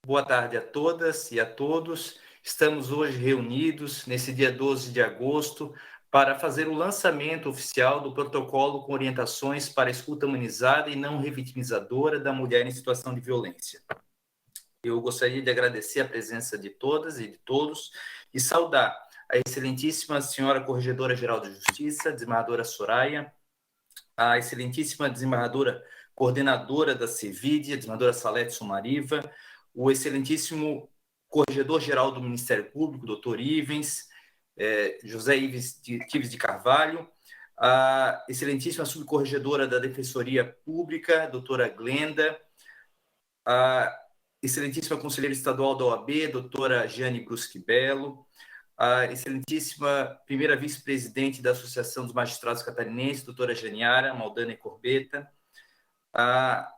Boa tarde a todas e a todos. Estamos hoje reunidos, nesse dia 12 de agosto, para fazer o lançamento oficial do protocolo com orientações para a escuta humanizada e não revitimizadora da mulher em situação de violência. Eu gostaria de agradecer a presença de todas e de todos e saudar a excelentíssima senhora Corregedora-Geral de Justiça, desembargadora Soraya, a excelentíssima desembargadora coordenadora da CEVID, a desembargadora Salete Somariva, o excelentíssimo Corregedor-Geral do Ministério Público, doutor Ivens, José Tives de Carvalho, a excelentíssima subcorregedora da Defensoria Pública, doutora Glenda, a excelentíssima conselheira estadual da OAB, doutora Jane Bruschi Belo, a excelentíssima primeira vice-presidente da Associação dos Magistrados Catarinenses, doutora Janiara Maldana Corbetta,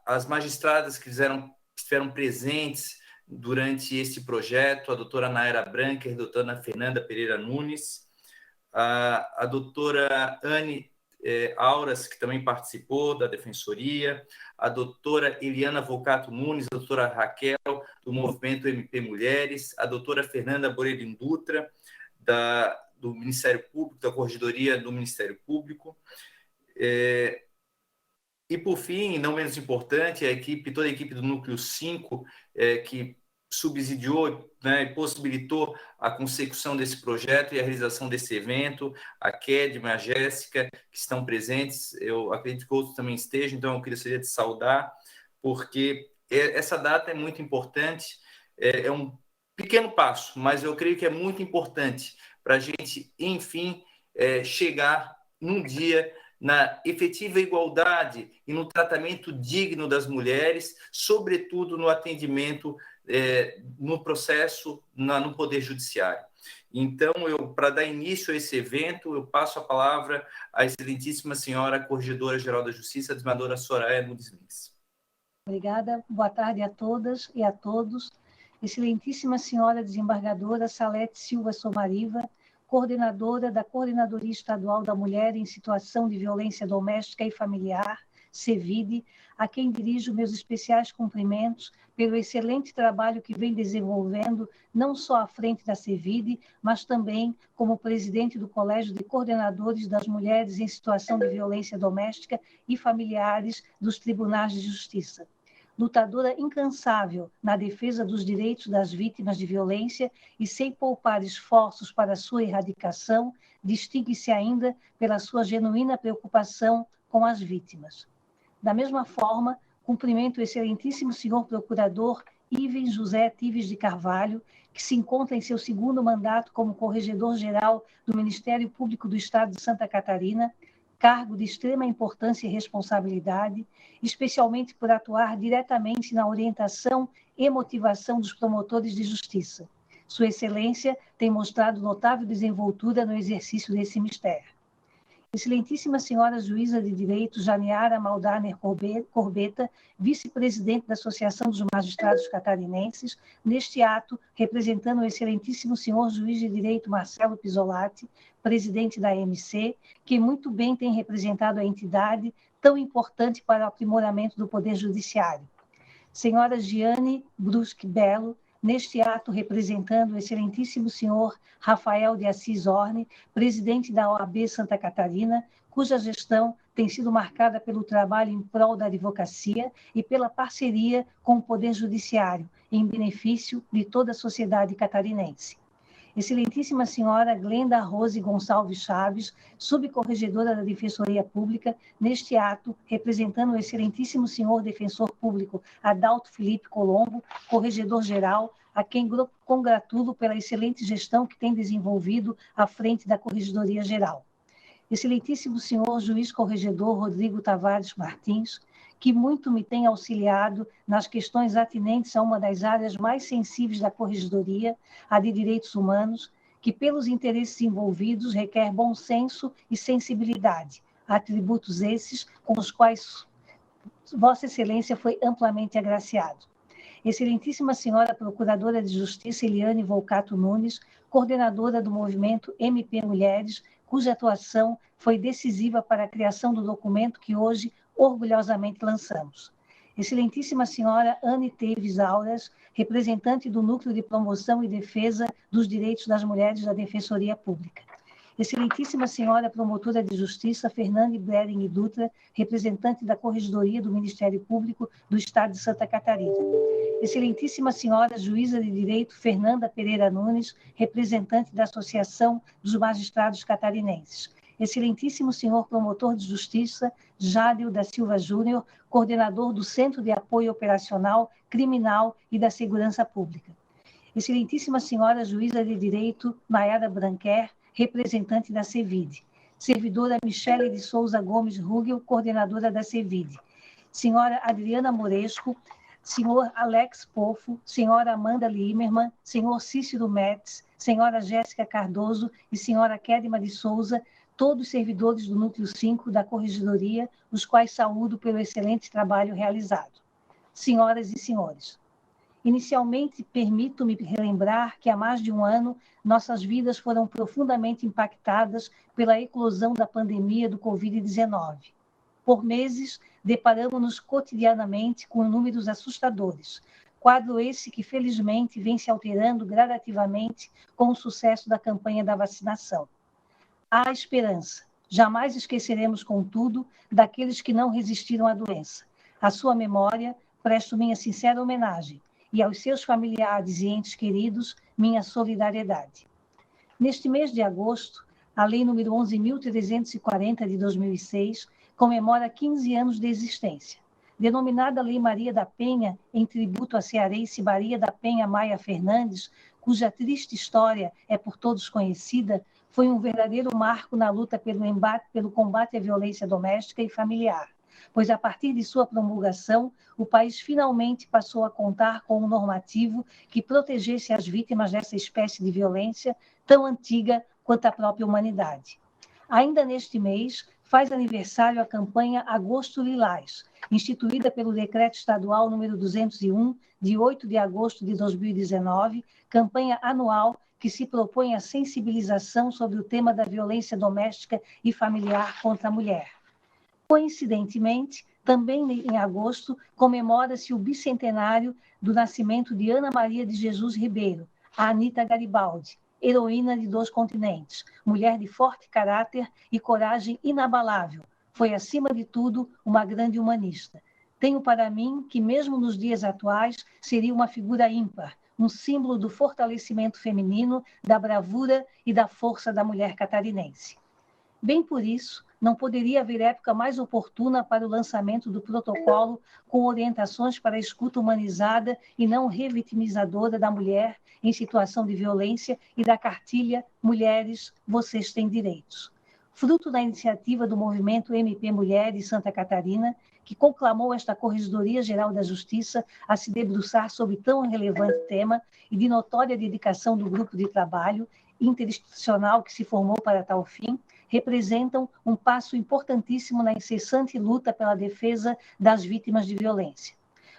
as magistradas que estiveram presentes durante este projeto, a doutora Naira Branca e a doutora Fernanda Pereira Nunes, a doutora Anne Auras, que também participou da Defensoria, a doutora Eliana Volcato Nunes, a doutora Raquel, do Movimento MP Mulheres, a doutora Fernanda Borelin Dutra, do Ministério Público, da Corregedoria do Ministério Público. E, por fim, não menos importante, toda a equipe do Núcleo 5, que subsidiou, né, e possibilitou a consecução desse projeto e a realização desse evento, a Kedma, a Jéssica, que estão presentes, eu acredito que outros também estejam, então eu gostaria de saudar, porque essa data é muito importante, é um pequeno passo, mas eu creio que é muito importante para a gente, enfim, chegar num dia na efetiva igualdade e no tratamento digno das mulheres, sobretudo no atendimento, no processo, no Poder Judiciário. Então, para dar início a esse evento, eu passo a palavra à excelentíssima senhora Corregedora-Geral da Justiça, a desembargadora Soraya Nunes Lins. Obrigada, boa tarde a todas e a todos. Excelentíssima senhora desembargadora Salete Silva Somariva, coordenadora da Coordenadoria Estadual da Mulher em Situação de Violência Doméstica e Familiar, CEVID, a quem dirijo meus especiais cumprimentos pelo excelente trabalho que vem desenvolvendo, não só à frente da CEVID, mas também como presidente do Colégio de Coordenadores das Mulheres em Situação de Violência Doméstica e Familiares dos Tribunais de Justiça. Lutadora incansável na defesa dos direitos das vítimas de violência e sem poupar esforços para sua erradicação, distingue-se ainda pela sua genuína preocupação com as vítimas. Da mesma forma, cumprimento o excelentíssimo senhor procurador Ivens José Tives de Carvalho, que se encontra em seu segundo mandato como Corregedor-Geral do Ministério Público do Estado de Santa Catarina, cargo de extrema importância e responsabilidade, especialmente por atuar diretamente na orientação e motivação dos promotores de justiça. Sua Excelência tem mostrado notável desenvoltura no exercício desse mistério. Excelentíssima senhora juíza de direito Janiara Maldana Corbetta, vice-presidente da Associação dos Magistrados Catarinenses, neste ato, representando o excelentíssimo senhor juiz de direito Marcelo Pisolati, presidente da AMC, que muito bem tem representado a entidade tão importante para o aprimoramento do Poder Judiciário. Senhora Giane Bruschi Belo, neste ato representando o excelentíssimo senhor Rafael de Assis Orne, presidente da OAB Santa Catarina, cuja gestão tem sido marcada pelo trabalho em prol da advocacia e pela parceria com o Poder Judiciário, em benefício de toda a sociedade catarinense. Excelentíssima senhora Glenda Rose Gonçalves Chaves, subcorregedora da Defensoria Pública, neste ato, representando o excelentíssimo senhor defensor público Adalto Felipe Colombo, corregedor-geral, a quem congratulo pela excelente gestão que tem desenvolvido à frente da Corregedoria Geral. Excelentíssimo senhor juiz corregedor Rodrigo Tavares Martins, que muito me tem auxiliado nas questões atinentes a uma das áreas mais sensíveis da Corregedoria, a de direitos humanos, que pelos interesses envolvidos requer bom senso e sensibilidade, atributos esses com os quais Vossa Excelência foi amplamente agraciado. Excelentíssima senhora Procuradora de Justiça Eliane Volcato Nunes, coordenadora do movimento MP Mulheres, cuja atuação foi decisiva para a criação do documento que hoje orgulhosamente lançamos. Excelentíssima Senhora Anne Teves Auras, representante do Núcleo de Promoção e Defesa dos Direitos das Mulheres da Defensoria Pública. Excelentíssima Senhora Promotora de Justiça Fernande Brering Dutra, representante da Corregedoria do Ministério Público do Estado de Santa Catarina. Excelentíssima Senhora Juíza de Direito Fernanda Pereira Nunes, representante da Associação dos Magistrados Catarinenses. Excelentíssimo Senhor Promotor de Justiça Jádeo da Silva Júnior, coordenador do Centro de Apoio Operacional, Criminal e da Segurança Pública. Excelentíssima Senhora Juíza de Direito Nayara Branquer, representante da CEVID. Servidora Michele de Souza Gomes Rugel, coordenadora da CEVID. Senhora Adriana Moresco, senhor Alex Pofo, senhora Amanda Limerman, senhor Cícero Metz, senhora Jéssica Cardoso e senhora Kedma de Souza, todos servidores do Núcleo 5 da Corregedoria, os quais saúdo pelo excelente trabalho realizado. Senhoras e senhores, inicialmente, permito-me relembrar que há mais de um ano, nossas vidas foram profundamente impactadas pela eclosão da pandemia do Covid-19. Por meses, deparamos-nos cotidianamente com números assustadores, quadro esse que, felizmente, vem se alterando gradativamente com o sucesso da campanha da vacinação. Há esperança. Jamais esqueceremos, contudo, daqueles que não resistiram à doença. À sua memória, presto minha sincera homenagem e aos seus familiares e entes queridos, minha solidariedade. Neste mês de agosto, a Lei nº 11.340 de 2006 comemora 15 anos de existência. Denominada Lei Maria da Penha, em tributo à cearense Maria da Penha Maia Fernandes, cuja triste história é por todos conhecida, foi um verdadeiro marco na luta pelo combate à violência doméstica e familiar, pois a partir de sua promulgação, o país finalmente passou a contar com um normativo que protegesse as vítimas dessa espécie de violência tão antiga quanto a própria humanidade. Ainda neste mês, faz aniversário a campanha Agosto Lilás, instituída pelo Decreto Estadual número 201, de 8 de agosto de 2019, campanha anual que se propõe a sensibilização sobre o tema da violência doméstica e familiar contra a mulher. Coincidentemente, também em agosto, comemora-se o bicentenário do nascimento de Ana Maria de Jesus Ribeiro, a Anita Garibaldi, heroína de 2 continentes, mulher de forte caráter e coragem inabalável. Foi, acima de tudo, uma grande humanista. Tenho para mim que, mesmo nos dias atuais, seria uma figura ímpar, um símbolo do fortalecimento feminino, da bravura e da força da mulher catarinense. Bem por isso, não poderia haver época mais oportuna para o lançamento do protocolo com orientações para a escuta humanizada e não revitimizadora da mulher em situação de violência e da cartilha Mulheres, Vocês Têm Direitos. Fruto da iniciativa do movimento MP Mulher de Santa Catarina, que conclamou esta Corregedoria Geral da Justiça a se debruçar sobre tão relevante tema e de notória dedicação do grupo de trabalho interinstitucional que se formou para tal fim, representam um passo importantíssimo na incessante luta pela defesa das vítimas de violência.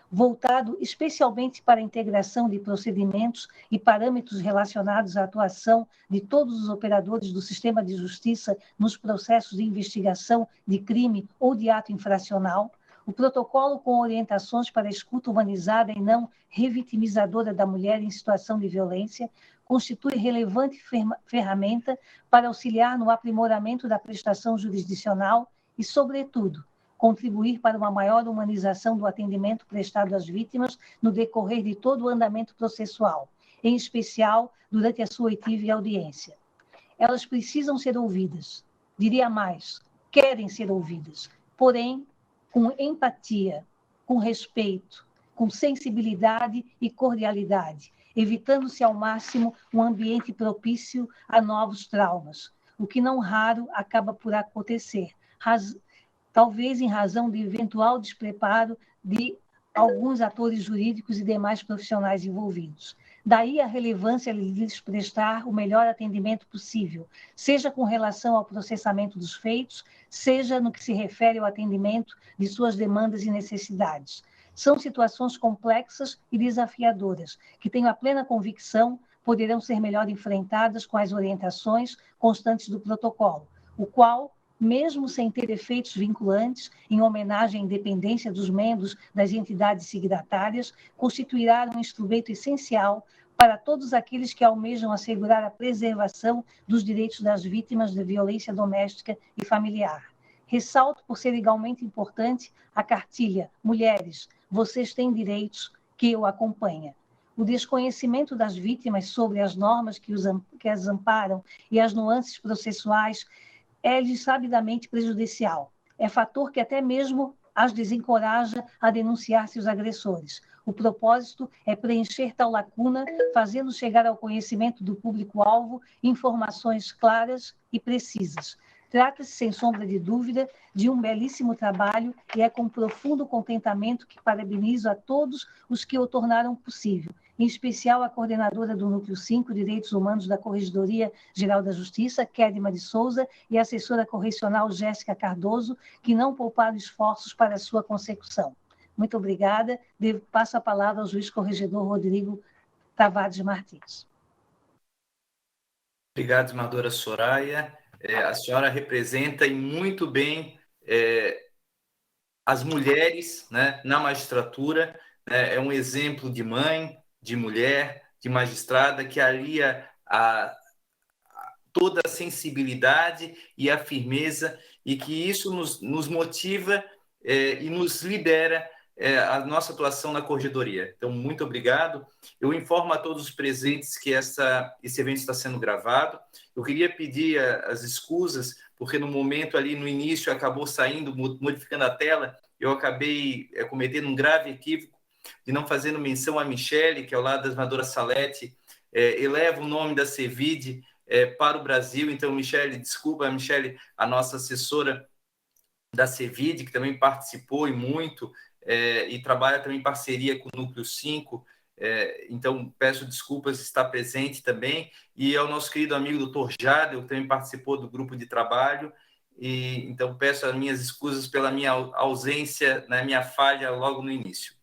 Voltado especialmente para a integração de procedimentos e parâmetros relacionados à atuação de todos os operadores do sistema de justiça nos processos de investigação de crime ou de ato infracional, o protocolo com orientações para a escuta humanizada e não revitimizadora da mulher em situação de violência constitui relevante ferramenta para auxiliar no aprimoramento da prestação jurisdicional e, sobretudo, contribuir para uma maior humanização do atendimento prestado às vítimas no decorrer de todo o andamento processual, em especial durante a sua oitiva e audiência. Elas precisam ser ouvidas, diria mais, querem ser ouvidas, porém, com empatia, com respeito, com sensibilidade e cordialidade, evitando-se ao máximo um ambiente propício a novos traumas, o que não raro acaba por acontecer, talvez em razão de eventual despreparo de alguns atores jurídicos e demais profissionais envolvidos. Daí a relevância de lhes prestar o melhor atendimento possível, seja com relação ao processamento dos feitos, seja no que se refere ao atendimento de suas demandas e necessidades. São situações complexas e desafiadoras, que tenho a plena convicção poderão ser melhor enfrentadas com as orientações constantes do protocolo, o qual, mesmo sem ter efeitos vinculantes, em homenagem à independência dos membros das entidades signatárias, constituirá um instrumento essencial para todos aqueles que almejam assegurar a preservação dos direitos das vítimas de violência doméstica e familiar. Ressalto, por ser igualmente importante, a cartilha Mulheres, Vocês Têm Direitos, que o acompanha. O desconhecimento das vítimas sobre as normas que as amparam e as nuances processuais é-lhes sabidamente prejudicial. É fator que até mesmo as desencoraja a denunciar seus agressores. O propósito é preencher tal lacuna, fazendo chegar ao conhecimento do público-alvo informações claras e precisas. Trata-se, sem sombra de dúvida, de um belíssimo trabalho e é com profundo contentamento que parabenizo a todos os que o tornaram possível, em especial a coordenadora do Núcleo 5, Direitos Humanos da Corregedoria Geral da Justiça, Kedma de Souza, e a assessora correcional Jéssica Cardoso, que não pouparam esforços para a sua consecução. Muito obrigada. Passo a palavra ao juiz corregedor Rodrigo Tavares Martins. Obrigado, desembargadora Soraya. A senhora representa e muito bem as mulheres, né, na magistratura, né, é um exemplo de mãe, de mulher, de magistrada, que alia toda a sensibilidade e a firmeza, e que isso nos motiva e nos lidera a nossa atuação na corregedoria. Então, muito obrigado. Eu informo a todos os presentes que esse evento está sendo gravado. Eu queria pedir as escusas, porque no momento ali, no início, acabou saindo, modificando a tela, eu acabei cometendo um grave equívoco de não fazendo menção a Michele, que ao lado da senadora Salete, eleva o nome da CEVID para o Brasil. Então, Michele, desculpa, Michele, a nossa assessora da CEVID, que também participou e muito, e trabalha também em parceria com o Núcleo 5, então peço desculpas, está presente também, e ao nosso querido amigo doutor Jadel, que também participou do grupo de trabalho, e então peço as minhas escusas pela minha ausência, na minha falha logo no início.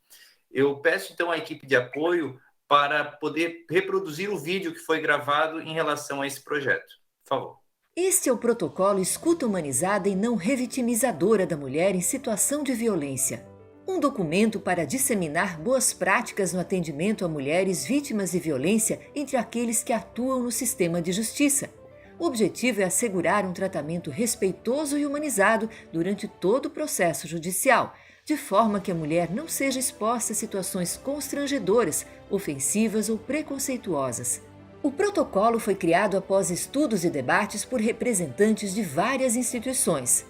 Eu peço então à equipe de apoio para poder reproduzir o vídeo que foi gravado em relação a esse projeto. Por favor. Este é o protocolo Escuta Humanizada e Não Revitimizadora da Mulher em Situação de Violência. Um documento para disseminar boas práticas no atendimento a mulheres vítimas de violência entre aqueles que atuam no sistema de justiça. O objetivo é assegurar um tratamento respeitoso e humanizado durante todo o processo judicial, de forma que a mulher não seja exposta a situações constrangedoras, ofensivas ou preconceituosas. O protocolo foi criado após estudos e debates por representantes de várias instituições.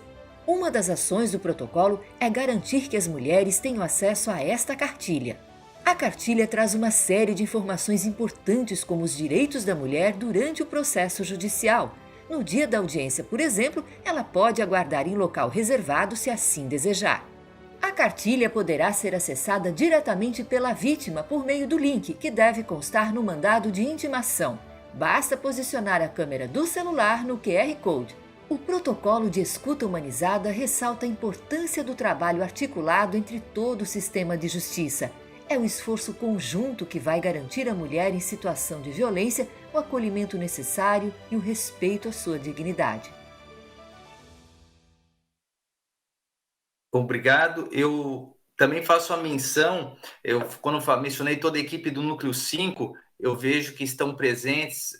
Uma das ações do protocolo é garantir que as mulheres tenham acesso a esta cartilha. A cartilha traz uma série de informações importantes como os direitos da mulher durante o processo judicial. No dia da audiência, por exemplo, ela pode aguardar em local reservado se assim desejar. A cartilha poderá ser acessada diretamente pela vítima por meio do link, que deve constar no mandado de intimação. Basta posicionar a câmera do celular no QR Code. O protocolo de escuta humanizada ressalta a importância do trabalho articulado entre todo o sistema de justiça. É um esforço conjunto que vai garantir à mulher em situação de violência o acolhimento necessário e o respeito à sua dignidade. Obrigado. Eu também faço a menção, quando mencionei toda a equipe do Núcleo 5, eu vejo que estão presentes,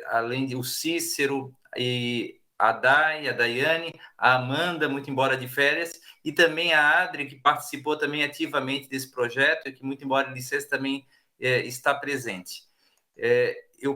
além de o Cícero e a Day, a Daiane, a Amanda, muito embora de férias, e também a Adri, que participou também ativamente desse projeto e que, muito embora de licença, também está presente.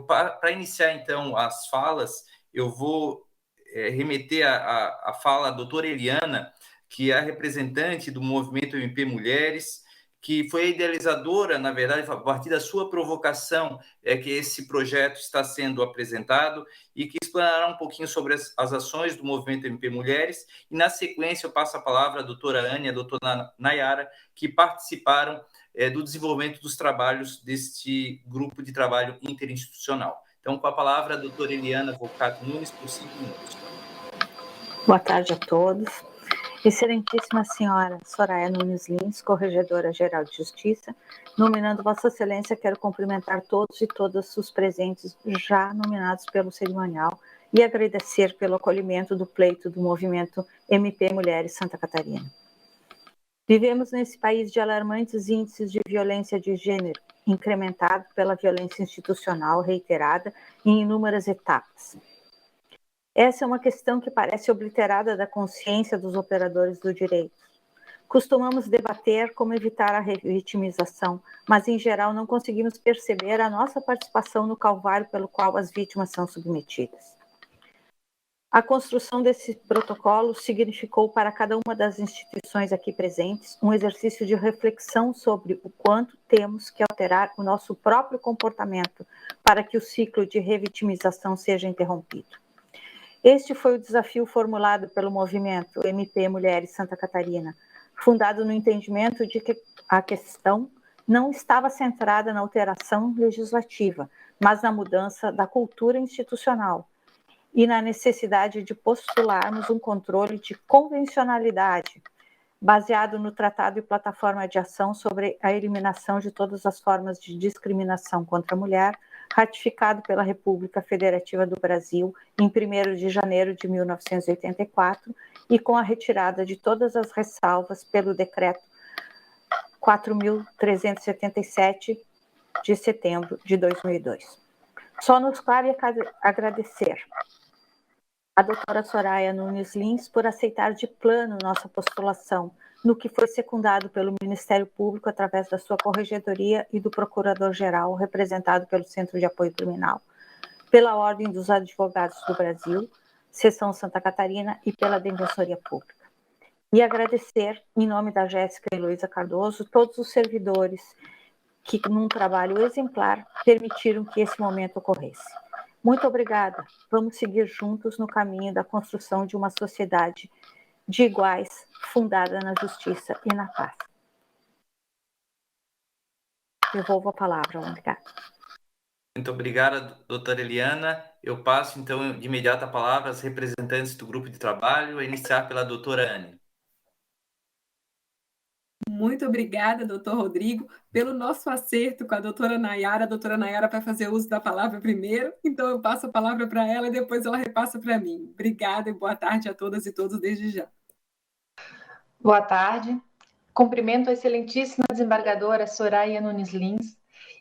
Para iniciar, então, as falas, eu vou remeter a fala da doutora Eliana, que é a representante do movimento MP Mulheres, que foi a idealizadora, na verdade, a partir da sua provocação, que esse projeto está sendo apresentado, e que explanará um pouquinho sobre as ações do movimento MP Mulheres, e na sequência eu passo a palavra à doutora Ania e à doutora Nayara, que participaram do desenvolvimento dos trabalhos deste grupo de trabalho interinstitucional. Então, com a palavra, a doutora Eliana Volcato Nunes, por 5 minutos. Boa tarde a todos. Excelentíssima senhora Soraya Nunes Lins, Corregedora-Geral de Justiça, nominando Vossa Excelência, quero cumprimentar todos e todas os presentes já nominados pelo cerimonial e agradecer pelo acolhimento do pleito do movimento MP Mulheres Santa Catarina. Vivemos nesse país de alarmantes índices de violência de gênero, incrementado pela violência institucional reiterada em inúmeras etapas. Essa é uma questão que parece obliterada da consciência dos operadores do direito. Costumamos debater como evitar a revitimização, mas em geral não conseguimos perceber a nossa participação no calvário pelo qual as vítimas são submetidas. A construção desse protocolo significou para cada uma das instituições aqui presentes um exercício de reflexão sobre o quanto temos que alterar o nosso próprio comportamento para que o ciclo de revitimização seja interrompido. Este foi o desafio formulado pelo movimento MP Mulheres Santa Catarina, fundado no entendimento de que a questão não estava centrada na alteração legislativa, mas na mudança da cultura institucional e na necessidade de postularmos um controle de convencionalidade, baseado no Tratado e Plataforma de Ação sobre a Eliminação de Todas as Formas de Discriminação contra a Mulher, ratificado pela República Federativa do Brasil em 1º de janeiro de 1984 e com a retirada de todas as ressalvas pelo Decreto 4.377 de setembro de 2002. Só nos cabe agradecer a doutora Soraya Nunes Lins por aceitar de plano nossa postulação, no que foi secundado pelo Ministério Público através da sua Corregedoria e do Procurador-Geral, representado pelo Centro de Apoio Criminal, pela Ordem dos Advogados do Brasil, Seção Santa Catarina e pela Defensoria Pública. E agradecer, em nome da Jéssica e Luísa Cardoso, todos os servidores que, num trabalho exemplar, permitiram que esse momento ocorresse. Muito obrigada. Vamos seguir juntos no caminho da construção de uma sociedade de iguais, fundada na justiça e na paz. Devolvo a palavra, obrigada. Muito obrigada, doutora Eliana. Eu passo, então, de imediato a palavra às representantes do grupo de trabalho, a iniciar pela doutora Anne. Muito obrigada, doutor Rodrigo, pelo nosso acerto com a doutora Nayara. A doutora Nayara vai fazer uso da palavra primeiro, então eu passo a palavra para ela e depois ela repassa para mim. Obrigada e boa tarde a todas e todos desde já. Boa tarde. Cumprimento a excelentíssima desembargadora Soraya Nunes Lins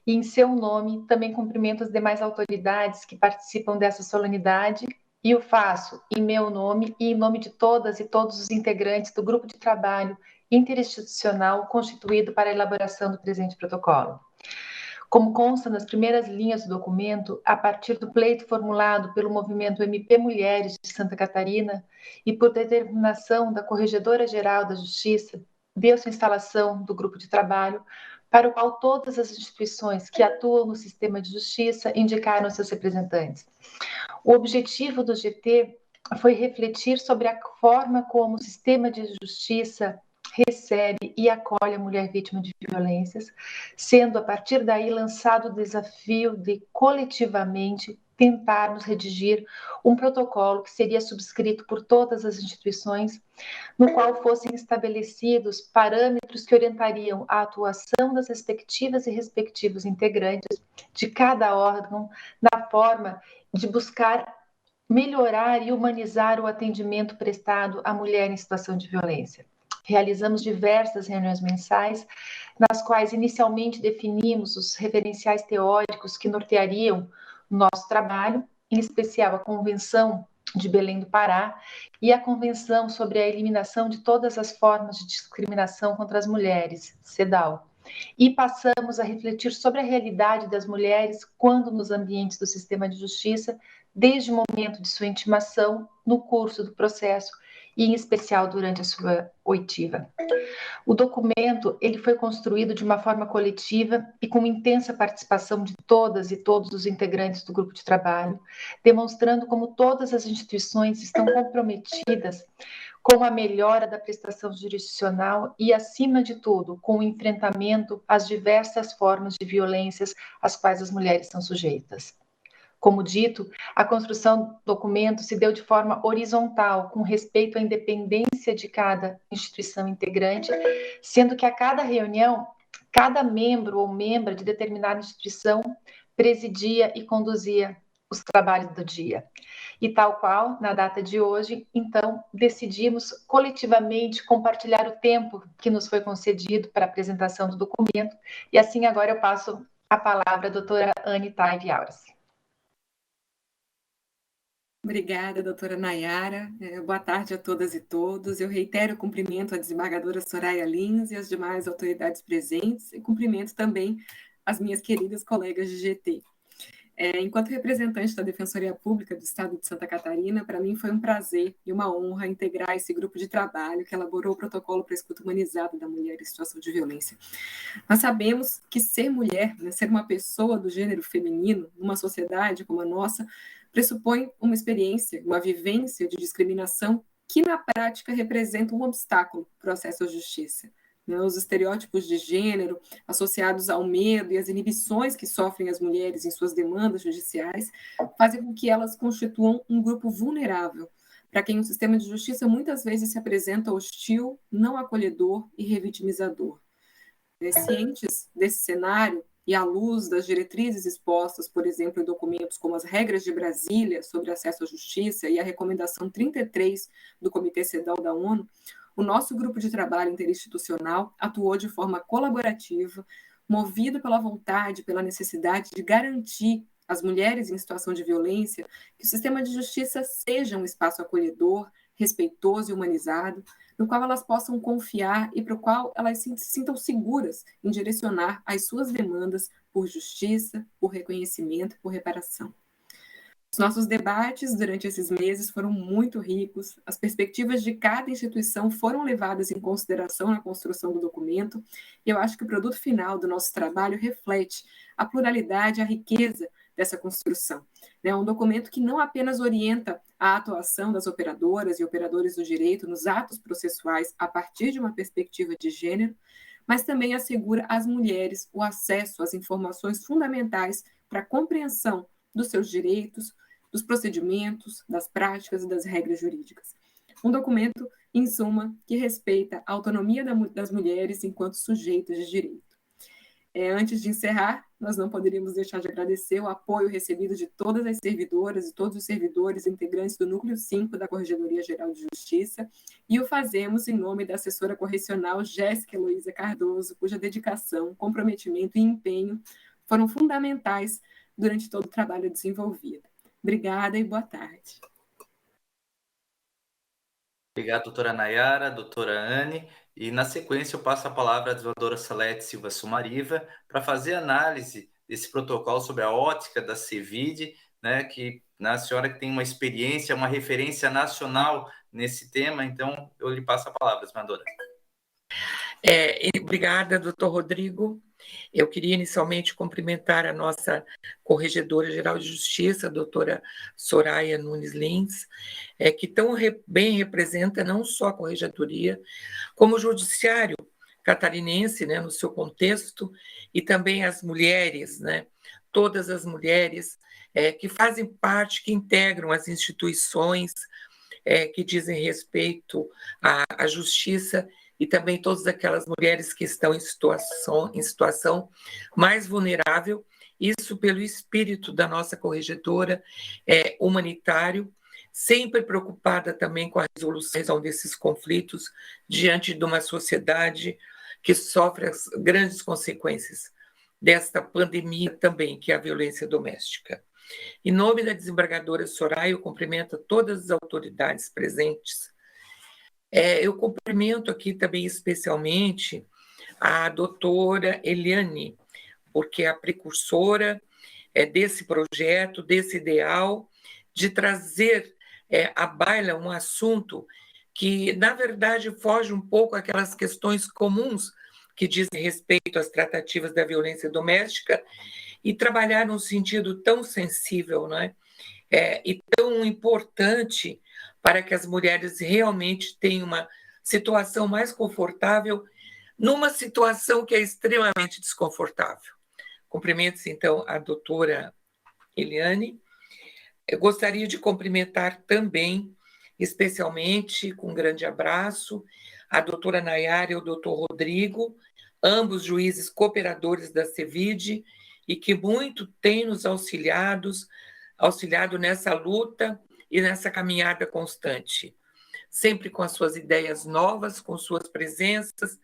e, em seu nome, também cumprimento as demais autoridades que participam dessa solenidade e o faço em meu nome e em nome de todas e todos os integrantes do grupo de trabalho interinstitucional constituído para a elaboração do presente protocolo. Como consta nas primeiras linhas do documento, a partir do pleito formulado pelo movimento MP Mulheres de Santa Catarina e por determinação da Corregedora-Geral da Justiça, deu-se a instalação do grupo de trabalho, para o qual todas as instituições que atuam no sistema de justiça indicaram seus representantes. O objetivo do GT foi refletir sobre a forma como o sistema de justiça recebe e acolhe a mulher vítima de violências, sendo a partir daí lançado o desafio de coletivamente tentarmos redigir um protocolo que seria subscrito por todas as instituições, no qual fossem estabelecidos parâmetros que orientariam a atuação das respectivas e respectivos integrantes de cada órgão na forma de buscar melhorar e humanizar o atendimento prestado à mulher em situação de violência. Realizamos diversas reuniões mensais, nas quais inicialmente definimos os referenciais teóricos que norteariam o nosso trabalho, em especial a Convenção de Belém do Pará e a Convenção sobre a Eliminação de Todas as Formas de Discriminação contra as Mulheres, CEDAW. E passamos a refletir sobre a realidade das mulheres quando nos ambientes do sistema de justiça, desde o momento de sua intimação, no curso do processo e, em especial, durante a sua oitiva. O documento ele foi construído de uma forma coletiva e com intensa participação de todas e todos os integrantes do grupo de trabalho, demonstrando como todas as instituições estão comprometidas com a melhora da prestação jurisdicional e, acima de tudo, com o enfrentamento às diversas formas de violências às quais as mulheres são sujeitas. Como dito, a construção do documento se deu de forma horizontal, com respeito à independência de cada instituição integrante, sendo que a cada reunião, cada membro ou membra de determinada instituição presidia e conduzia os trabalhos do dia. E tal qual, na data de hoje, então, decidimos coletivamente compartilhar o tempo que nos foi concedido para a apresentação do documento, e assim agora eu passo a palavra à doutora Anne Taive Auras. Obrigada, doutora Nayara. Boa tarde a todas e todos. Eu reitero o cumprimento à desembargadora Soraya Lins e às demais autoridades presentes, e cumprimento também as minhas queridas colegas de GT. Enquanto representante da Defensoria Pública do Estado de Santa Catarina, para mim foi um prazer e uma honra integrar esse grupo de trabalho que elaborou o protocolo para a escuta humanizada da mulher em situação de violência. Nós sabemos que ser mulher, né, ser uma pessoa do gênero feminino, numa sociedade como a nossa, pressupõe uma experiência, uma vivência de discriminação que, na prática, representa um obstáculo para o acesso à justiça. Os estereótipos de gênero associados ao medo e às inibições que sofrem as mulheres em suas demandas judiciais fazem com que elas constituam um grupo vulnerável, para quem o sistema de justiça muitas vezes se apresenta hostil, não acolhedor e revitimizador. Cientes desse cenário e à luz das diretrizes expostas, por exemplo, em documentos como as Regras de Brasília sobre acesso à justiça e a Recomendação 33 do Comitê CEDAW da ONU, o nosso grupo de trabalho interinstitucional atuou de forma colaborativa, movido pela vontade, pela necessidade de garantir às mulheres em situação de violência que o sistema de justiça seja um espaço acolhedor, respeitoso e humanizado, no qual elas possam confiar e para o qual elas se sintam seguras em direcionar as suas demandas por justiça, por reconhecimento, por reparação. Os nossos debates durante esses meses foram muito ricos, as perspectivas de cada instituição foram levadas em consideração na construção do documento, e eu acho que o produto final do nosso trabalho reflete a pluralidade, a riqueza dessa construção. É um documento que não apenas orienta a atuação das operadoras e operadores do direito nos atos processuais a partir de uma perspectiva de gênero, mas também assegura às mulheres o acesso às informações fundamentais para a compreensão dos seus direitos, dos procedimentos, das práticas e das regras jurídicas. Um documento, em suma, que respeita a autonomia das mulheres enquanto sujeitos de direito. Antes de encerrar, nós não poderíamos deixar de agradecer o apoio recebido de todas as servidoras e todos os servidores integrantes do Núcleo 5 da Corregedoria Geral de Justiça, e o fazemos em nome da assessora correcional Jéssica Heloísa Cardoso, cuja dedicação, comprometimento e empenho foram fundamentais durante todo o trabalho desenvolvido. Obrigada e boa tarde. Obrigado, doutora Nayara, doutora Anne. E, na sequência, eu passo a palavra à desembargadora Salete Silva Somariva para fazer análise desse protocolo sobre a ótica da CVID, né, que a senhora que tem uma experiência, uma referência nacional nesse tema, então eu lhe passo a palavra, desembargadora. Obrigada, doutor Rodrigo. Eu queria inicialmente cumprimentar a nossa Corregedora Geral de Justiça, a doutora Soraya Nunes Lins, que tão bem representa não só a Corregedoria, como o Judiciário catarinense, né, no seu contexto, e também as mulheres, né, todas as mulheres que fazem parte, que integram as instituições que dizem respeito à justiça, e também todas aquelas mulheres que estão em situação mais vulnerável, isso pelo espírito da nossa corregedora humanitário, sempre preocupada também com a resolução desses conflitos diante de uma sociedade que sofre as grandes consequências desta pandemia também, que é a violência doméstica. Em nome da desembargadora Soraya, eu cumprimento todas as autoridades presentes. Eu cumprimento aqui também especialmente a doutora Eliane, porque é a precursora desse projeto, desse ideal, de trazer à baila um assunto que, na verdade, foge um pouco àquelas questões comuns que dizem respeito às tratativas da violência doméstica e trabalhar num sentido tão sensível, né? E tão importante para que as mulheres realmente tenham uma situação mais confortável numa situação que é extremamente desconfortável. Cumprimento, então, a doutora Eliane. Eu gostaria de cumprimentar também, especialmente, com um grande abraço, a doutora Nayara e o doutor Rodrigo, ambos juízes cooperadores da CVID, e que muito têm nos auxiliados auxiliado nessa luta e nessa caminhada constante, sempre com as suas ideias novas, com suas presenças,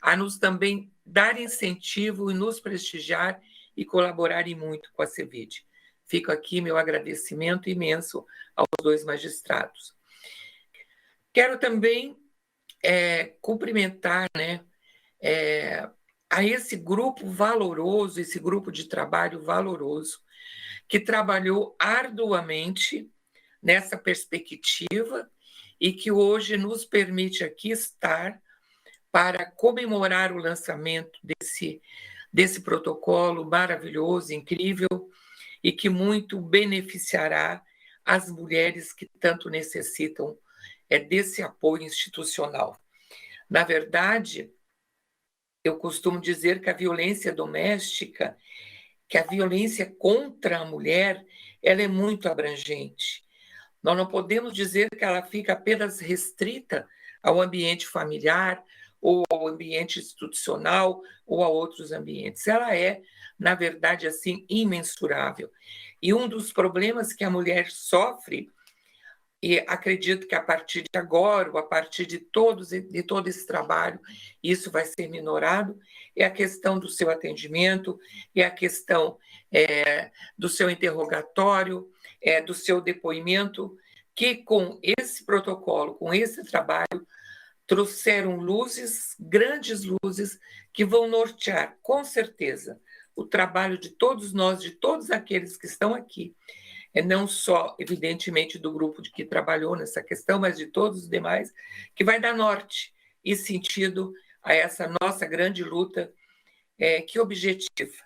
a nos também dar incentivo e nos prestigiar e colaborarem muito com a CEVID. Fico aqui meu agradecimento imenso aos dois magistrados. Quero também cumprimentar, a esse grupo valoroso, esse grupo de trabalho valoroso, que trabalhou arduamente nessa perspectiva e que hoje nos permite aqui estar para comemorar o lançamento desse protocolo maravilhoso, incrível, e que muito beneficiará as mulheres que tanto necessitam desse apoio institucional. Na verdade, eu costumo dizer que a violência doméstica, que a violência contra a mulher, ela é muito abrangente. Nós não podemos dizer que ela fica apenas restrita ao ambiente familiar, ou ao ambiente institucional, ou a outros ambientes. Ela é, na verdade, assim, imensurável. E um dos problemas que a mulher sofre, e acredito que a partir de agora, ou a partir de todo esse trabalho, isso vai ser minorado, é a questão do seu atendimento, é a questão do seu interrogatório, do seu depoimento, que com esse protocolo, com esse trabalho, trouxeram luzes, grandes luzes, que vão nortear, com certeza, o trabalho de todos nós, de todos aqueles que estão aqui, não só, evidentemente, do grupo que trabalhou nessa questão, mas de todos os demais, que vai dar norte e sentido a essa nossa grande luta, que objetiva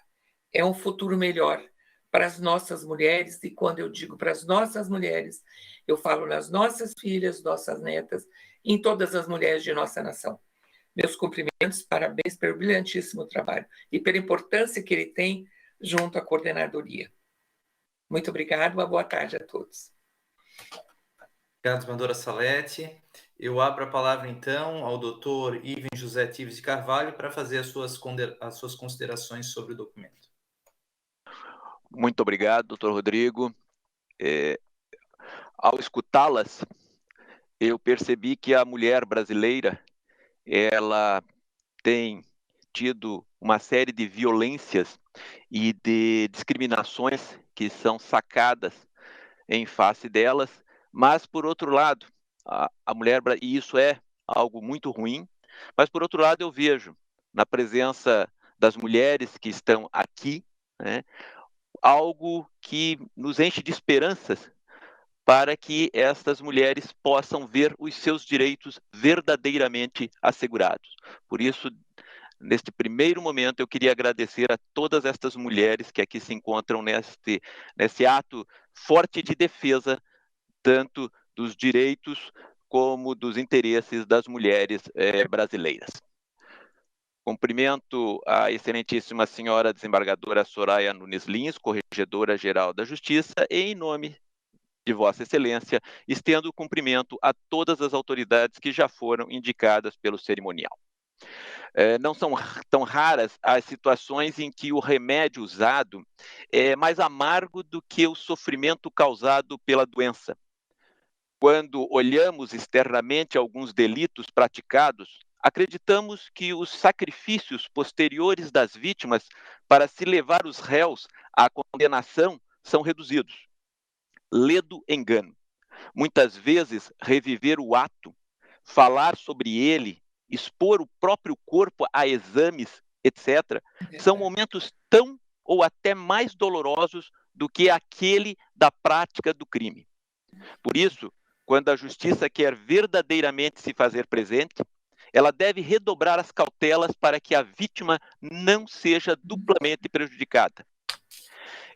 é um futuro melhor para as nossas mulheres, e quando eu digo para as nossas mulheres, eu falo nas nossas filhas, nossas netas, em todas as mulheres de nossa nação. Meus cumprimentos, parabéns pelo brilhantíssimo trabalho e pela importância que ele tem junto à coordenadoria. Muito obrigado, uma boa tarde a todos. Obrigado, senadora Salete. Eu abro a palavra, então, ao doutor Ivan José Tives de Carvalho para fazer as suas considerações sobre o documento. Muito obrigado, doutor Rodrigo. Ao escutá-las, eu percebi que a mulher brasileira, ela tem tido uma série de violências e de discriminações que são sacadas em face delas, mas, por outro lado, a mulher, e isso é algo muito ruim, mas, por outro lado, eu vejo na presença das mulheres que estão aqui, algo que nos enche de esperanças para que estas mulheres possam ver os seus direitos verdadeiramente assegurados. Por isso, neste primeiro momento, eu queria agradecer a todas estas mulheres que aqui se encontram nesse ato forte de defesa, tanto dos direitos como dos interesses das mulheres brasileiras. Cumprimento a excelentíssima senhora desembargadora Soraya Nunes Lins, Corregedora-Geral da Justiça, e, em nome de Vossa Excelência, estendo o cumprimento a todas as autoridades que já foram indicadas pelo cerimonial. Não são tão raras as situações em que o remédio usado é mais amargo do que o sofrimento causado pela doença. Quando olhamos externamente alguns delitos praticados, acreditamos que os sacrifícios posteriores das vítimas para se levar os réus à condenação são reduzidos. Ledo engano. Muitas vezes, reviver o ato, falar sobre ele, expor o próprio corpo a exames, etc., são momentos tão ou até mais dolorosos do que aquele da prática do crime. Por isso, quando a justiça quer verdadeiramente se fazer presente, ela deve redobrar as cautelas para que a vítima não seja duplamente prejudicada.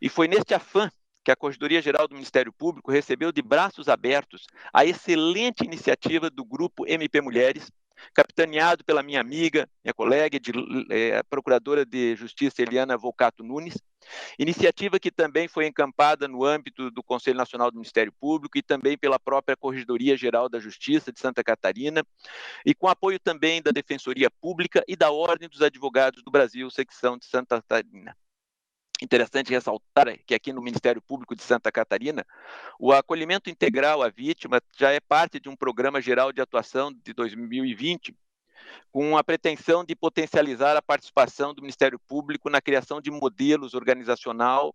E foi neste afã que a Corregedoria-Geral do Ministério Público recebeu de braços abertos a excelente iniciativa do Grupo MP Mulheres, capitaneado pela minha amiga, minha colega, a Procuradora de Justiça Eliana Volcato Nunes, iniciativa que também foi encampada no âmbito do Conselho Nacional do Ministério Público e também pela própria Corregedoria-Geral da Justiça de Santa Catarina, e com apoio também da Defensoria Pública e da Ordem dos Advogados do Brasil, secção de Santa Catarina. Interessante ressaltar que aqui no Ministério Público de Santa Catarina, o acolhimento integral à vítima já é parte de um programa geral de atuação de 2020, com a pretensão de potencializar a participação do Ministério Público na criação de modelos organizacional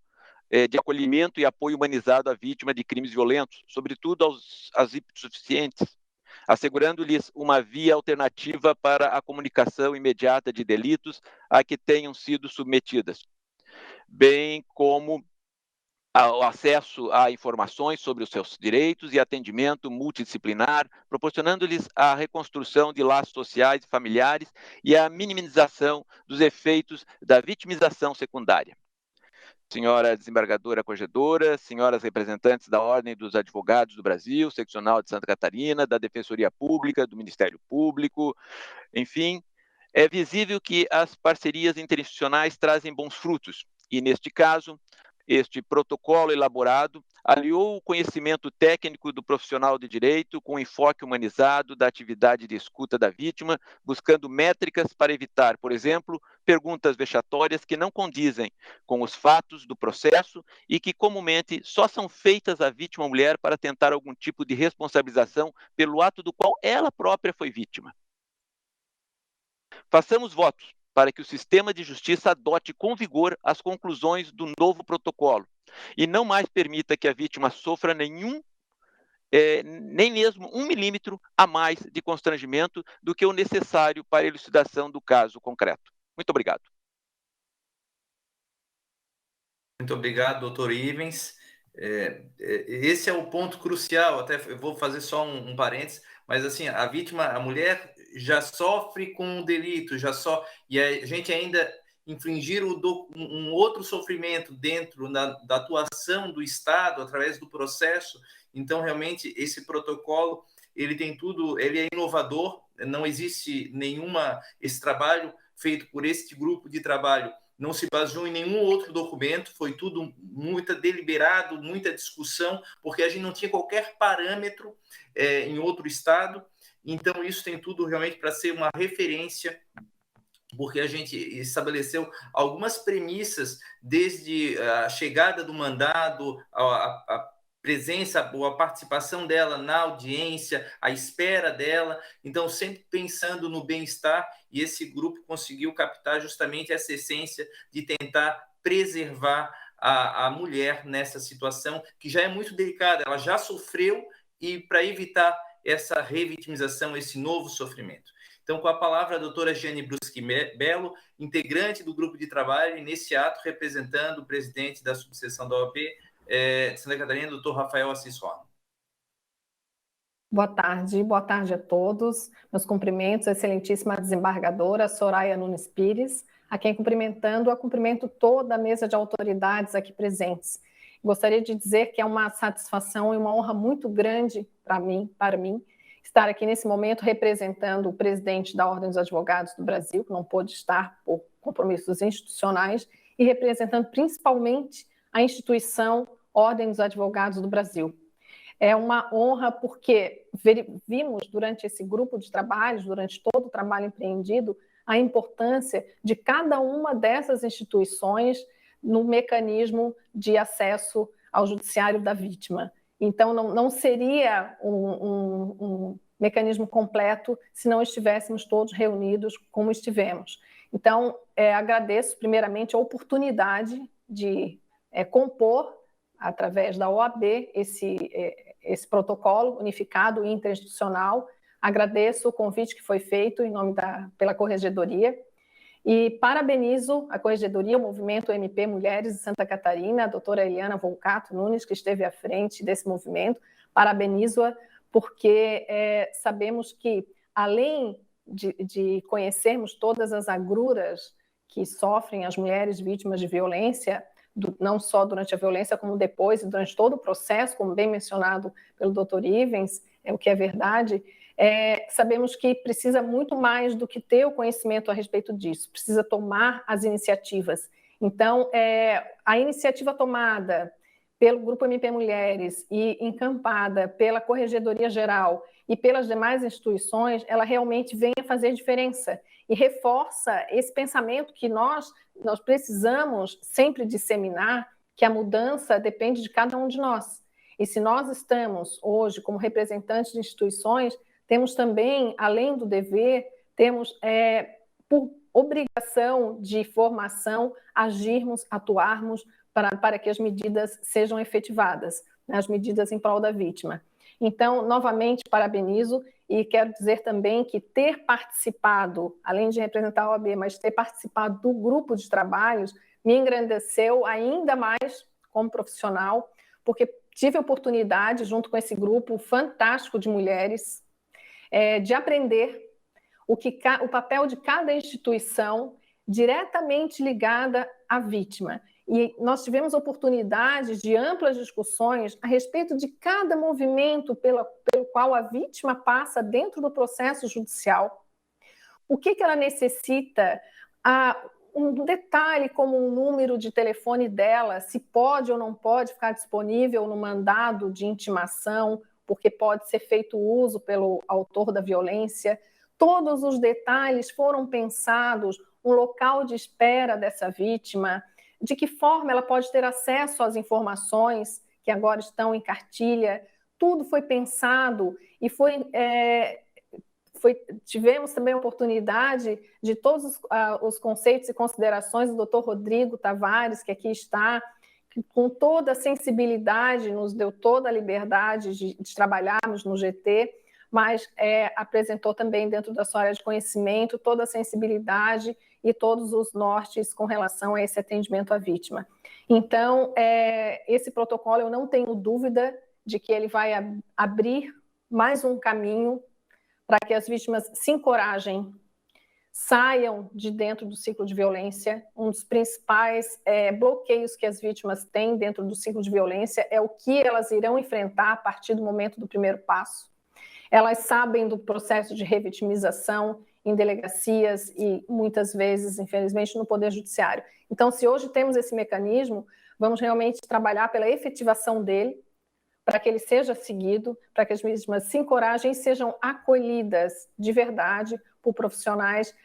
de acolhimento e apoio humanizado à vítima de crimes violentos, sobretudo às hipossuficientes, assegurando-lhes uma via alternativa para a comunicação imediata de delitos a que tenham sido submetidas, bem como o acesso a informações sobre os seus direitos e atendimento multidisciplinar, proporcionando-lhes a reconstrução de laços sociais e familiares e a minimização dos efeitos da vitimização secundária. Senhora desembargadora corregedora, senhoras representantes da Ordem dos Advogados do Brasil, seccional de Santa Catarina, da Defensoria Pública, do Ministério Público, enfim, é visível que as parcerias interinstitucionais trazem bons frutos e, neste caso, este protocolo elaborado aliou o conhecimento técnico do profissional de direito com o enfoque humanizado da atividade de escuta da vítima, buscando métricas para evitar, por exemplo, perguntas vexatórias que não condizem com os fatos do processo e que comumente só são feitas à vítima mulher para tentar algum tipo de responsabilização pelo ato do qual ela própria foi vítima. Façamos votos para que o sistema de justiça adote com vigor as conclusões do novo protocolo e não mais permita que a vítima sofra nem mesmo 1 milímetro a mais de constrangimento do que o necessário para a elucidação do caso concreto. Muito obrigado. Muito obrigado, doutor Ivens. Esse é o ponto crucial, até eu vou fazer só um parênteses, mas assim, a vítima, a mulher já sofre com o delito, e a gente ainda infligir um outro sofrimento dentro da atuação do Estado através do processo. Então, realmente, esse protocolo, ele tem tudo, ele é inovador, não existe esse trabalho feito por este grupo de trabalho não se baseou em nenhum outro documento, foi tudo muito deliberado, muita discussão, porque a gente não tinha qualquer parâmetro em outro estado. Então, isso tem tudo realmente para ser uma referência, porque a gente estabeleceu algumas premissas, desde a chegada do mandado, a presença ou a participação dela na audiência, a espera dela, então sempre pensando no bem-estar, e esse grupo conseguiu captar justamente essa essência de tentar preservar a mulher nessa situação, que já é muito delicada, ela já sofreu, e para evitar essa revitimização, esse novo sofrimento. Então, com a palavra, a doutora Giane Bruschi Belo, integrante do grupo de trabalho, e nesse ato representando o presidente da subseção da OAB, de Santa Catarina, doutor Rafael Assis Horn. Boa tarde a todos. Meus cumprimentos à excelentíssima desembargadora Soraya Nunes Pires, a quem cumprimento toda a mesa de autoridades aqui presentes. Gostaria de dizer que é uma satisfação e uma honra muito grande para mim, estar aqui nesse momento representando o presidente da Ordem dos Advogados do Brasil, que não pôde estar por compromissos institucionais, e representando principalmente a instituição Ordem dos Advogados do Brasil. É uma honra porque vimos durante esse grupo de trabalhos, durante todo o trabalho empreendido, a importância de cada uma dessas instituições no mecanismo de acesso ao judiciário da vítima. Então, não seria um mecanismo completo se não estivéssemos todos reunidos como estivemos. Então, agradeço primeiramente a oportunidade de compor, através da OAB, esse protocolo unificado e interinstitucional. Agradeço o convite que foi feito pela Corregedoria e parabenizo a Corregedoria, o Movimento MP Mulheres de Santa Catarina, a doutora Eliana Volcato Nunes, que esteve à frente desse movimento. Parabenizo-a porque sabemos que, além de conhecermos todas as agruras que sofrem as mulheres vítimas de violência, não só durante a violência, como depois e durante todo o processo, como bem mencionado pelo doutor Ivens, o que é verdade, sabemos que precisa muito mais do que ter o conhecimento a respeito disso, precisa tomar as iniciativas. Então, a iniciativa tomada pelo Grupo MP Mulheres e encampada pela Corregedoria Geral e pelas demais instituições, ela realmente vem a fazer diferença e reforça esse pensamento que nós nós precisamos sempre disseminar que a mudança depende de cada um de nós. E se nós estamos hoje como representantes de instituições, temos também, além do dever, temos por obrigação de formação, agirmos, atuarmos para que as medidas sejam efetivadas, né, as medidas em prol da vítima. Então, novamente, parabenizo e quero dizer também que ter participado, além de representar a OAB, mas ter participado do grupo de trabalhos me engrandeceu ainda mais como profissional, porque tive a oportunidade, junto com esse grupo fantástico de mulheres, de aprender o papel de cada instituição diretamente ligada à vítima. E nós tivemos oportunidades de amplas discussões a respeito de cada movimento pelo qual a vítima passa dentro do processo judicial. O que ela necessita, um detalhe como o número de telefone dela, se pode ou não pode ficar disponível no mandado de intimação, porque pode ser feito uso pelo autor da violência. Todos os detalhes foram pensados, um local de espera dessa vítima, de que forma ela pode ter acesso às informações que agora estão em cartilha. Tudo foi pensado e tivemos também a oportunidade de todos os conceitos e considerações do Dr. Rodrigo Tavares, que aqui está, que com toda a sensibilidade nos deu toda a liberdade de trabalharmos no GT, mas apresentou também dentro da sua área de conhecimento toda a sensibilidade e todos os nortes com relação a esse atendimento à vítima. Então, esse protocolo, eu não tenho dúvida de que ele vai abrir mais um caminho para que as vítimas se encorajem, saiam de dentro do ciclo de violência. Um dos principais bloqueios que as vítimas têm dentro do ciclo de violência é o que elas irão enfrentar a partir do momento do primeiro passo. Elas sabem do processo de revitimização em delegacias e, muitas vezes, infelizmente, no Poder Judiciário. Então, se hoje temos esse mecanismo, vamos realmente trabalhar pela efetivação dele, para que ele seja seguido, para que as vítimas se encorajem e sejam acolhidas de verdade por profissionais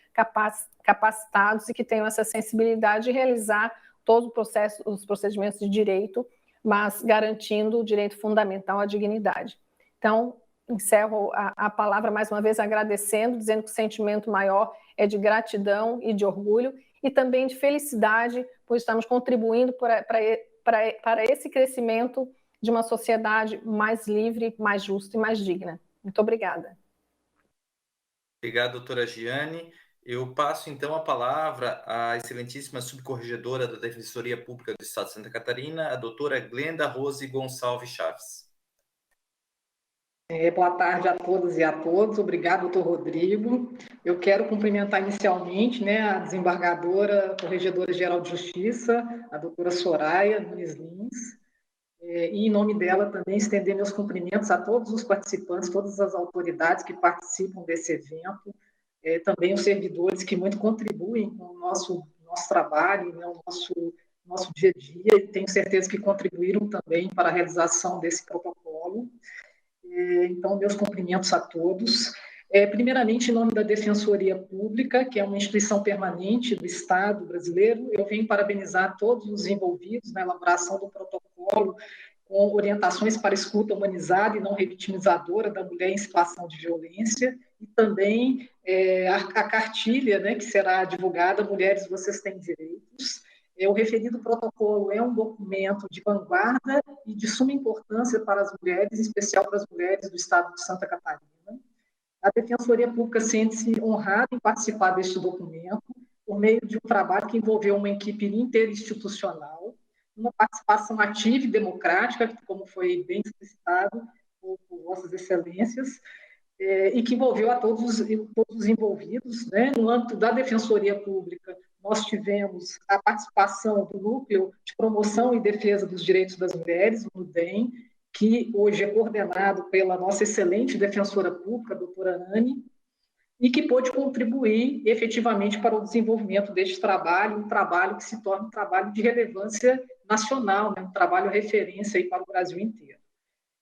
capacitados e que tenham essa sensibilidade de realizar todo o processo, os procedimentos de direito, mas garantindo o direito fundamental à dignidade. Então, encerro a palavra mais uma vez agradecendo, dizendo que o sentimento maior é de gratidão e de orgulho e também de felicidade, pois estamos contribuindo para esse crescimento de uma sociedade mais livre, mais justa e mais digna. Muito obrigada. Obrigado, doutora Giane. Eu passo, então, a palavra à excelentíssima subcorregedora da Defensoria Pública do Estado de Santa Catarina, a doutora Glenda Rose Gonçalves Chaves. Boa tarde a todas e a todos. Obrigado, doutor Rodrigo. Eu quero cumprimentar inicialmente a desembargadora, corregedora-geral de Justiça, a doutora Soraya Nunes Lins, e em nome dela também estender meus cumprimentos a todos os participantes, todas as autoridades que participam desse evento, também os servidores que muito contribuem com o nosso trabalho, o nosso dia a dia, e tenho certeza que contribuíram também para a realização desse protocolo. Então, meus cumprimentos a todos. Primeiramente, em nome da Defensoria Pública, que é uma instituição permanente do Estado brasileiro, eu venho parabenizar todos os envolvidos na elaboração do protocolo com orientações para escuta humanizada e não revitimizadora da mulher em situação de violência, e também a cartilha, que será divulgada, Mulheres, Vocês Têm Direitos. O referido protocolo é um documento de vanguarda e de suma importância para as mulheres, em especial para as mulheres do Estado de Santa Catarina. A Defensoria Pública sente-se honrada em participar deste documento, por meio de um trabalho que envolveu uma equipe interinstitucional, uma participação ativa e democrática, como foi bem explicitado por Vossas Excelências, e que envolveu a todos os envolvidos. No âmbito da Defensoria Pública, nós tivemos a participação do Núcleo de Promoção e Defesa dos Direitos das Mulheres, o NUDEM, que hoje é coordenado pela nossa excelente defensora pública, a doutora Anne, e que pôde contribuir efetivamente para o desenvolvimento deste trabalho, um trabalho que se torna um trabalho de relevância nacional, um trabalho referência aí para o Brasil inteiro.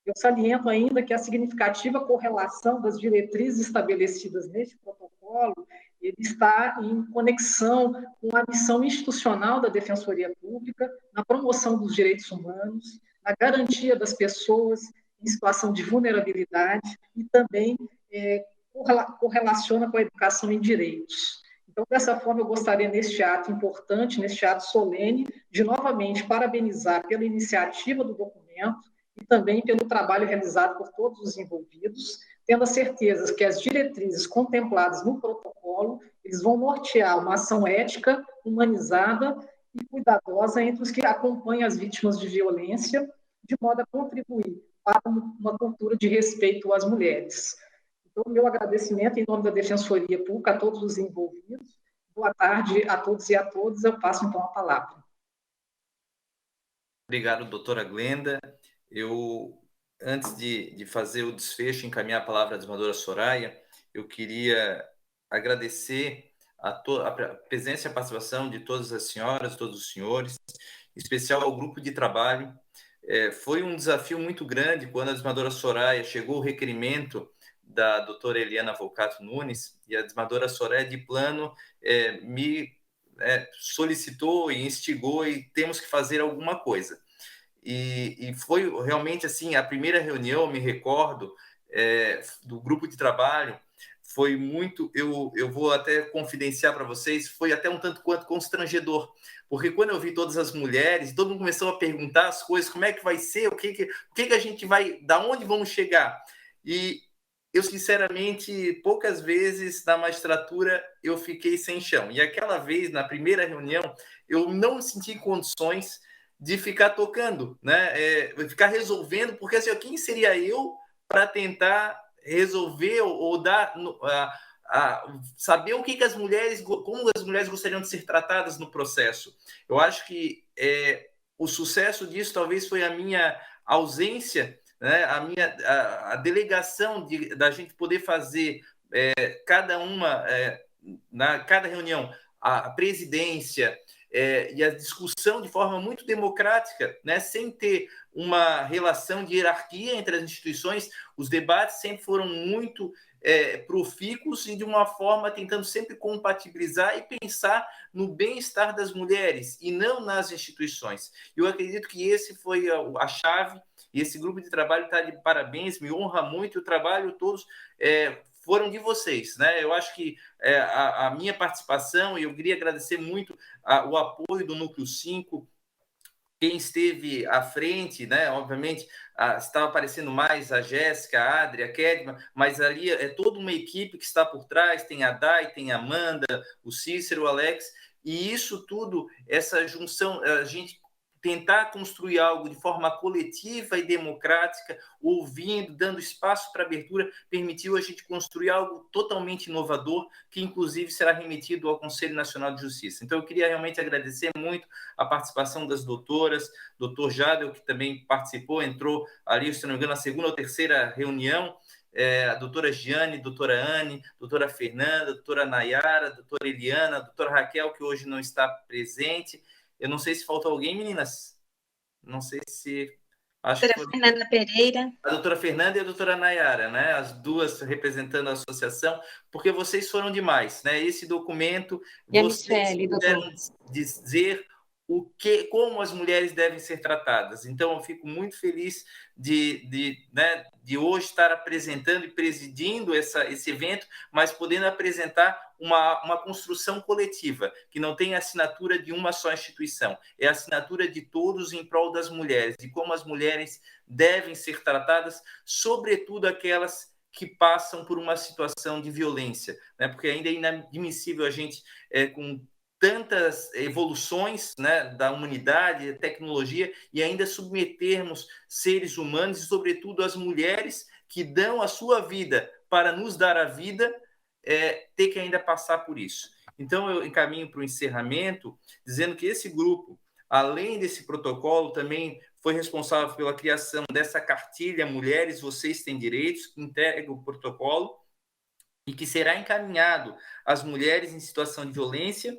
Eu saliento ainda que a significativa correlação das diretrizes estabelecidas neste protocolo ele está em conexão com a missão institucional da Defensoria Pública, na promoção dos direitos humanos, na garantia das pessoas em situação de vulnerabilidade e também correlaciona com a educação em direitos. Então, dessa forma, eu gostaria, neste ato importante, neste ato solene, de novamente parabenizar pela iniciativa do documento e também pelo trabalho realizado por todos os envolvidos, tendo a certeza que as diretrizes contempladas no protocolo, eles vão nortear uma ação ética, humanizada e cuidadosa entre os que acompanham as vítimas de violência, de modo a contribuir para uma cultura de respeito às mulheres. Então, meu agradecimento em nome da Defensoria Pública a todos os envolvidos. Boa tarde a todos e a todas. Eu passo, então, a palavra. Obrigado, doutora Glenda. Antes de fazer o desfecho, encaminhar a palavra à desembargadora Soraya, eu queria agradecer a presença e a participação de todas as senhoras, todos os senhores, em especial ao grupo de trabalho. Foi um desafio muito grande quando a desembargadora Soraya chegou o requerimento da doutora Eliana Volcato Nunes, e a desembargadora Soraya, de plano, me solicitou e instigou, e temos que fazer alguma coisa. E foi realmente assim, a primeira reunião, me recordo, do grupo de trabalho, foi muito, eu vou até confidenciar para vocês, foi até um tanto quanto constrangedor, porque quando eu vi todas as mulheres, todo mundo começou a perguntar as coisas, como é que vai ser, o que a gente vai, da onde vamos chegar, e eu, sinceramente, poucas vezes na magistratura eu fiquei sem chão, e aquela vez, na primeira reunião, eu não senti condições de ficar tocando, né? Ficar resolvendo, porque assim, quem seria eu para tentar resolver ou dar saber o que as mulheres, como as mulheres gostariam de ser tratadas no processo. Eu acho que o sucesso disso talvez foi a minha ausência, né? A delegação da gente poder fazer cada reunião, a presidência, e a discussão de forma muito democrática, né? Sem ter uma relação de hierarquia entre as instituições. Os debates sempre foram muito profícuos e de uma forma tentando sempre compatibilizar e pensar no bem-estar das mulheres e não nas instituições. Eu acredito que esse foi a chave, e esse grupo de trabalho está de parabéns, me honra muito, o trabalho todos foram de vocês, né? Eu acho que a minha participação, e eu queria agradecer muito o apoio do Núcleo 5, quem esteve à frente, né? Obviamente, estava aparecendo mais a Jéssica, a Adri, a Kedma, mas ali é toda uma equipe que está por trás, tem a Dai, tem a Amanda, o Cícero, o Alex, e isso tudo, essa junção, a gente tentar construir algo de forma coletiva e democrática, ouvindo, dando espaço para abertura, permitiu a gente construir algo totalmente inovador, que inclusive será remetido ao Conselho Nacional de Justiça. Então, eu queria realmente agradecer muito a participação das doutoras, doutor Jadel, que também participou, entrou ali, se não me engano, na segunda ou terceira reunião, a doutora Giane, doutora Anne, doutora Fernanda, doutora Nayara, doutora Eliana, doutora Raquel, que hoje não está presente. Eu não sei se faltou alguém, meninas. Não sei se... Acho que foi... Fernanda Pereira. A doutora Fernanda e a doutora Nayara, né? As duas representando a associação, porque vocês foram demais, né? Esse documento, e vocês puderam dizer como as mulheres devem ser tratadas. Então, eu fico muito feliz de hoje estar apresentando e presidindo esse evento, mas podendo apresentar uma construção coletiva, que não tem a assinatura de uma só instituição, é a assinatura de todos em prol das mulheres, de como as mulheres devem ser tratadas, sobretudo aquelas que passam por uma situação de violência, né? Porque ainda é inadmissível a gente, com tantas evoluções, né, da humanidade, da tecnologia, e ainda submetermos seres humanos, e sobretudo as mulheres que dão a sua vida para nos dar a vida, ter que ainda passar por isso. Então, eu encaminho para o encerramento, dizendo que esse grupo, além desse protocolo, também foi responsável pela criação dessa cartilha Mulheres, Vocês Têm Direitos, que integra o protocolo, e que será encaminhado às mulheres em situação de violência,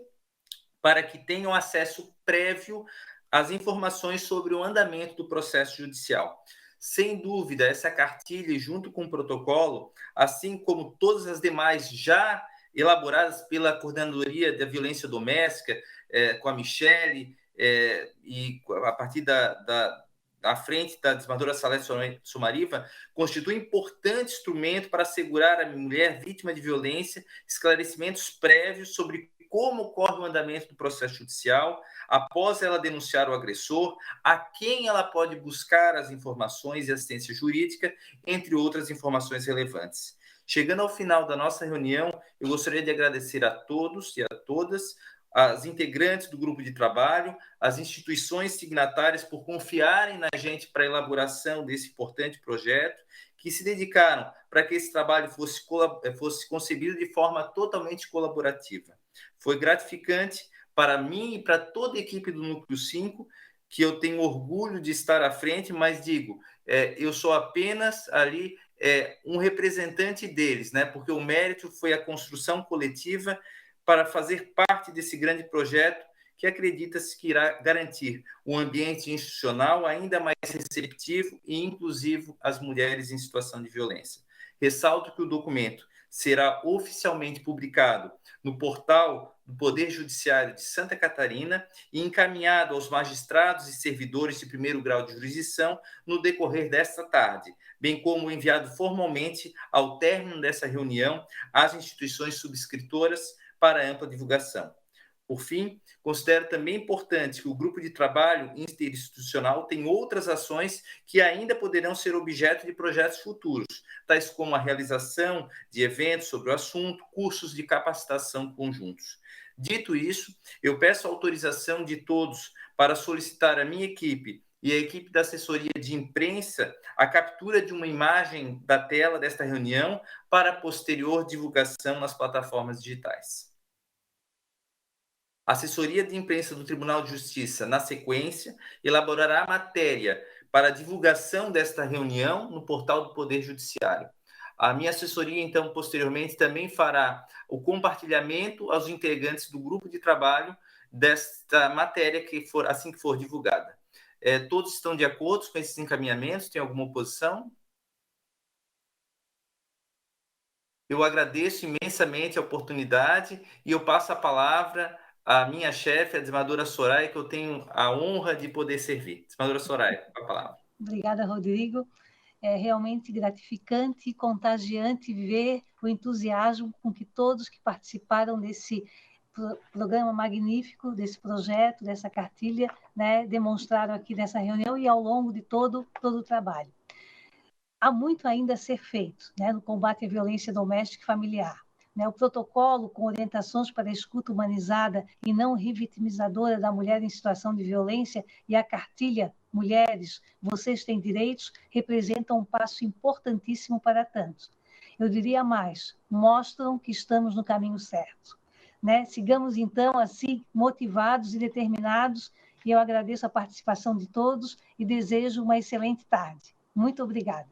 para que tenham acesso prévio às informações sobre o andamento do processo judicial. Sem dúvida, essa cartilha, junto com o protocolo, assim como todas as demais já elaboradas pela Coordenadoria da Violência Doméstica, com a Michele, e a partir da frente da desembargadora Salete Somariva, constitui importante instrumento para assegurar à mulher vítima de violência esclarecimentos prévios sobre como ocorre o andamento do processo judicial, após ela denunciar o agressor, a quem ela pode buscar as informações e assistência jurídica, entre outras informações relevantes. Chegando ao final da nossa reunião, eu gostaria de agradecer a todos e a todas, as integrantes do grupo de trabalho, as instituições signatárias por confiarem na gente para a elaboração desse importante projeto, que se dedicaram para que esse trabalho fosse concebido de forma totalmente colaborativa. Foi gratificante para mim e para toda a equipe do Núcleo 5, que eu tenho orgulho de estar à frente, mas digo, eu sou apenas ali um representante deles, né? Porque o mérito foi a construção coletiva para fazer parte desse grande projeto que acredita-se que irá garantir um ambiente institucional ainda mais receptivo e inclusivo às mulheres em situação de violência. Ressalto que o documento será oficialmente publicado no portal do Poder Judiciário de Santa Catarina e encaminhado aos magistrados e servidores de primeiro grau de jurisdição no decorrer desta tarde, bem como enviado formalmente ao término dessa reunião às instituições subscritoras para ampla divulgação. Por fim, considero também importante que o grupo de trabalho interinstitucional tem outras ações que ainda poderão ser objeto de projetos futuros, tais como a realização de eventos sobre o assunto, cursos de capacitação conjuntos. Dito isso, eu peço a autorização de todos para solicitar à minha equipe e à equipe da assessoria de imprensa a captura de uma imagem da tela desta reunião para posterior divulgação nas plataformas digitais. A assessoria de imprensa do Tribunal de Justiça, na sequência, elaborará a matéria para a divulgação desta reunião no portal do Poder Judiciário. A minha assessoria, então, posteriormente, também fará o compartilhamento aos integrantes do grupo de trabalho desta matéria assim que for divulgada. Todos estão de acordo com esses encaminhamentos? Tem alguma oposição? Eu agradeço imensamente a oportunidade e eu passo a palavra à minha chefe, a desembargadora Soraya, que eu tenho a honra de poder servir. Desembargadora Soraya, a palavra. Obrigada, Rodrigo. É realmente gratificante e contagiante ver o entusiasmo com que todos que participaram desse programa magnífico, desse projeto, dessa cartilha, né, demonstraram aqui nessa reunião e ao longo de todo o trabalho. Há muito ainda a ser feito, né, no combate à violência doméstica e familiar. O protocolo com orientações para a escuta humanizada e não revitimizadora da mulher em situação de violência e a cartilha Mulheres, Vocês Têm Direitos, representam um passo importantíssimo para tantos. Eu diria mais, mostram que estamos no caminho certo. Sigamos, então, assim, motivados e determinados, e eu agradeço a participação de todos e desejo uma excelente tarde. Muito obrigada.